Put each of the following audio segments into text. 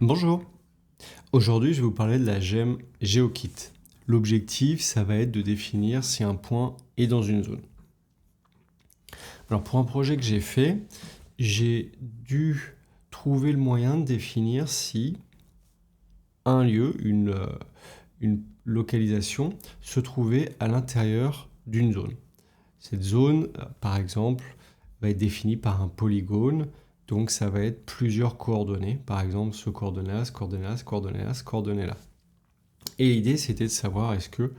Bonjour, aujourd'hui je vais vous parler de la gemme GeoKit. L'objectif, ça va être de définir si un point est dans une zone. Alors pour un projet que j'ai fait, j'ai dû trouver le moyen de définir si un lieu, une localisation, se trouvait à l'intérieur d'une zone. Cette zone, par exemple, va être définie par un polygone. Donc ça va être plusieurs coordonnées, par exemple ce coordonnée-là, ce coordonnée-là, ce coordonnée-là, ce coordonnée-là. Et l'idée c'était de savoir est-ce que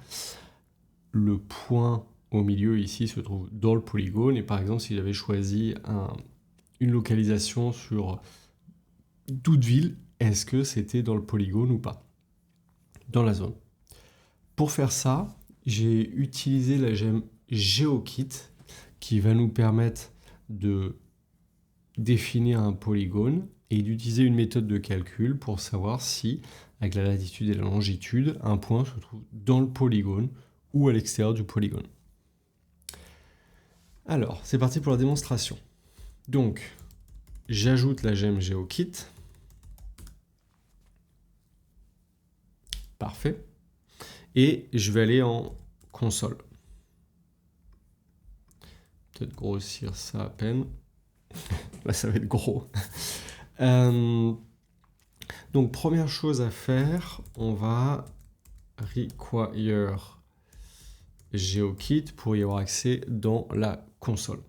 le point au milieu ici se trouve dans le polygone, et par exemple si j'avais choisi une localisation sur toute ville, est-ce que c'était dans le polygone ou pas, dans la zone. Pour faire ça, j'ai utilisé la gemme GeoKit qui va nous permettre de définir un polygone et d'utiliser une méthode de calcul pour savoir si, avec la latitude et la longitude, un point se trouve dans le polygone ou à l'extérieur du polygone. Alors, c'est parti pour la démonstration. Donc, j'ajoute la gemme GeoKit. Parfait. Et je vais aller en console. Peut-être grossir ça à peine. Là, ça va être gros. Donc, première chose à faire, on va require GeoKit pour y avoir accès dans la console.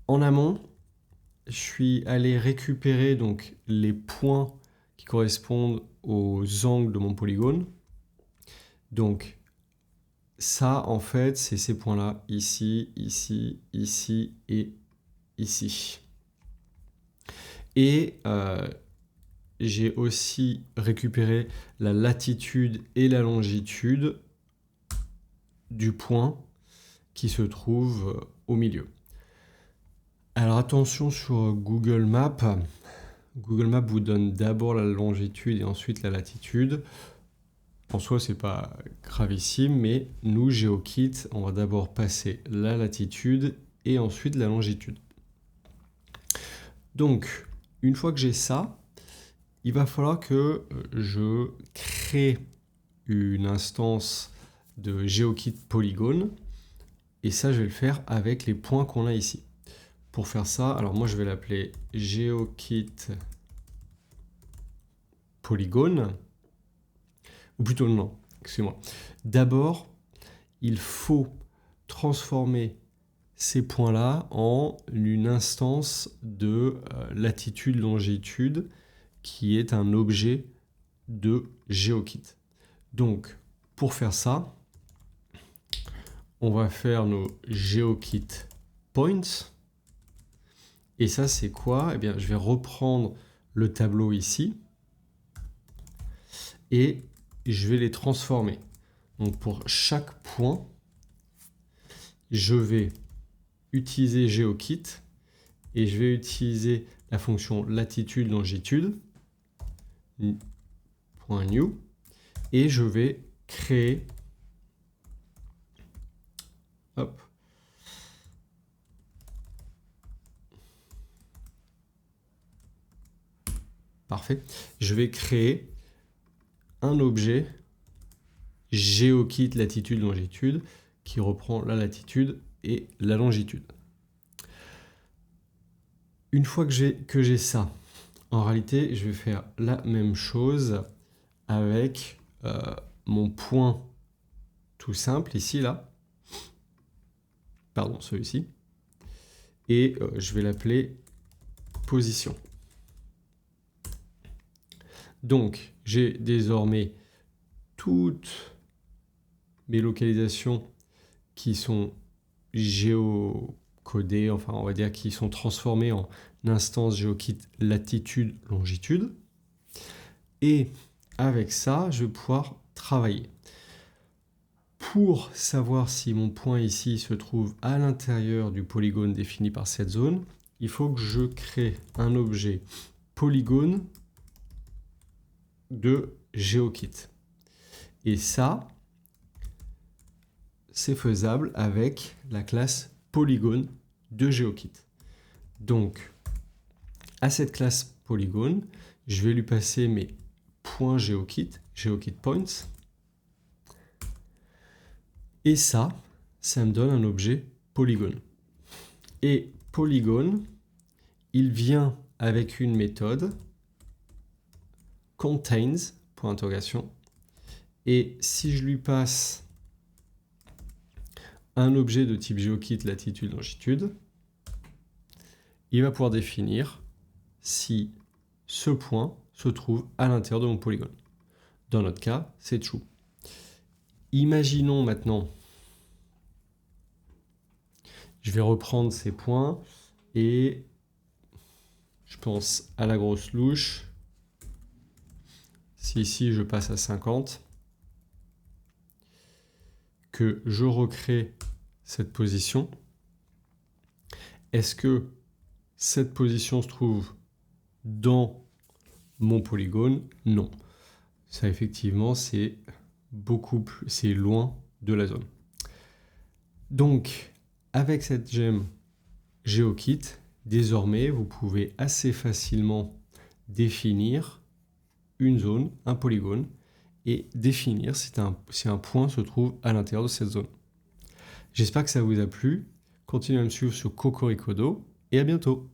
En amont, je suis allé récupérer donc les points qui correspondent aux angles de mon polygone. Donc, ça, en fait, c'est ces points-là, ici, ici, ici et ici. Et j'ai aussi récupéré la latitude et la longitude du point qui se trouve au milieu. Alors attention sur Google Maps. Google Maps vous donne d'abord la longitude et ensuite la latitude. En soi, c'est pas gravissime, mais nous, GeoKit, on va d'abord passer la latitude et ensuite la longitude. Donc, une fois que j'ai ça, il va falloir que je crée une instance de GeoKit Polygone. Et ça, je vais le faire avec les points qu'on a ici. Pour faire ça, alors moi, je vais l'appeler GeoKit Polygone. Ou plutôt non, excusez-moi. D'abord, il faut transformer ces points-là en une instance de latitude-longitude qui est un objet de GeoKit. Donc, pour faire ça, on va faire nos GeoKit Points. Et ça, c'est quoi? Eh bien, je vais reprendre le tableau ici et je vais les transformer. Donc, pour chaque point, je vais utiliser GeoKit et je vais utiliser la fonction latitude-longitude, .new, et je vais créer Parfait. Je vais créer un objet GeoKit latitude-longitude qui reprend la latitude et la longitude. Une fois que j'ai ça, en réalité, je vais faire la même chose avec mon point tout simple ici, là. Pardon, celui-ci. Et je vais l'appeler position. Donc, j'ai désormais toutes mes localisations qui sont géocodées, enfin on va dire qui sont transformées en instance GeoKit latitude, longitude. Et avec ça, je vais pouvoir travailler. Pour savoir si mon point ici se trouve à l'intérieur du polygone défini par cette zone, il faut que je crée un objet polygone de GeoKit. Et ça, c'est faisable avec la classe polygone de GeoKit. Donc, à cette classe polygone, Je vais lui passer mes points GeoKit, GeoKit Points. Et ça me donne un objet polygone. Et polygone, il vient avec une méthode contains, point d'interrogation. Et si je lui passe un objet de type GeoKit latitude longitude, il va pouvoir définir si ce point se trouve à l'intérieur de mon polygone. Dans notre cas, c'est true. Imaginons maintenant, je vais reprendre ces points et je pense à la grosse louche. Si ici je passe à 50, que je recrée cette position, est-ce que cette position se trouve dans mon polygone? Non. Ça, effectivement, c'est loin de la zone. Donc, avec cette gemme GeoKit, désormais, vous pouvez assez facilement définir une zone, un polygone, et définir si un point se trouve à l'intérieur de cette zone. J'espère que ça vous a plu. Continuez à me suivre sur Cocoricodo et à bientôt.